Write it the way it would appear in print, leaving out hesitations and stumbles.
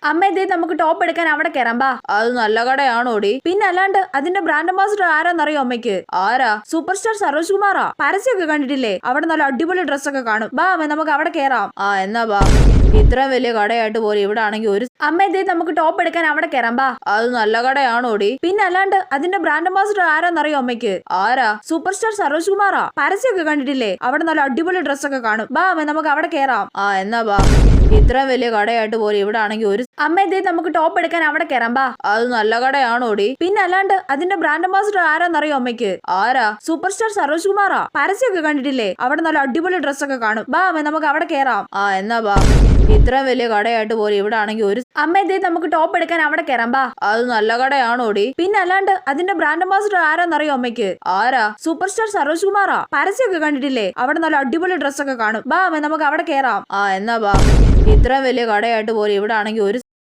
അമ്മ ഇതേ നമുക്ക് ടോപ്പ് എടുക്കാൻ അവിടെ കയറാം ബാ. അത് നല്ല കടയാണോടി? പിന്നെ അല്ലാണ്ട് അതിന്റെ ബ്രാൻഡ് അംബാസിഡർ ആരാന്നറിയോ അമ്മയ്ക്ക്? ആരാ? സൂപ്പർ സ്റ്റാർ സരോജ് കുമാറാ. പരസ്യമൊക്കെ കണ്ടിട്ടില്ലേ? അവിടെ നല്ല അടിപൊളി ഡ്രസ്സൊക്കെ കാണും. ബാ അമ്മ നമുക്ക് അവിടെ കയറാം. എന്നാ ബാ. ഇത്രയും വലിയ കടയായിട്ട് പോലും ഇവിടെ ആണെങ്കിൽ ഒരു അമ്മ ഇതേ നമുക്ക് ടോപ്പ് എടുക്കാൻ അവിടെ കയറാം ബാ. അത് നല്ല കടയാണോടി? പിന്നെ അല്ലാണ്ട് അതിന്റെ ബ്രാൻഡ് അംബാസിഡർ ആരാന്നറിയോ അമ്മയ്ക്ക്? ആരാ? സൂപ്പർ സ്റ്റാർ സരോജ് കുമാറാ. പരസ്യമൊക്കെ കണ്ടിട്ടില്ലേ? അവിടെ നല്ല അടിപൊളി ഡ്രസ്സൊക്കെ കാണും. ബാ അമ്മ നമുക്ക് അവിടെ കയറാം. എന്നാ ബാ. ഇത്രയും വലിയ കടയായിട്ട് പോലും ഇവിടെ ആണെങ്കിൽ ഒരു അമ്മ ഇതേ നമുക്ക് ടോപ്പ് എടുക്കാൻ അവിടെ കയറാം ബാ. അത് നല്ല കടയാണോടി? പിന്നെ അല്ലാണ്ട് അതിന്റെ ബ്രാൻഡ് അംബാസിഡർ ആരാന്നറിയോ അമ്മയ്ക്ക്? ആരാ? സൂപ്പർ സ്റ്റാർ സരോജ് കുമാറാ. പരസ്യമൊക്കെ കണ്ടിട്ടില്ലേ? അവിടെ നല്ല അടിപൊളി ഡ്രസ്സൊക്കെ കാണും. ബാ അമ്മ നമുക്ക് അവിടെ കയറാം. എന്നാ ബാ. ഇത്രയും വലിയ കടയായിട്ട് പോലും ഇവിടെ ആണെങ്കിൽ ഒരു അമ്മ ഇതേ നമുക്ക് ടോപ്പ് എടുക്കാൻ അവിടെ കയറാം ബാ. അത് നല്ല കടയാണോടി? പിന്നെ അല്ലാണ്ട് അതിന്റെ ബ്രാൻഡ് അംബാസിഡർ ആരാന്നറിയോ അമ്മയ്ക്ക്? ആരാ? സൂപ്പർ സ്റ്റാർ സരോജ് കുമാറാ. പരസ്യമൊക്കെ കണ്ടിട്ടില്ലേ? അവിടെ നല്ല അടിപൊളി ഡ്രസ്സൊക്കെ കാണും. ബാ അമ്മ നമുക്ക് അവിടെ കയറാം. എന്നാ ബാ. ഇത്രയും വലിയ കടയായിട്ട് പോലും ഇവിടെ ആണെങ്കിൽ ഒരു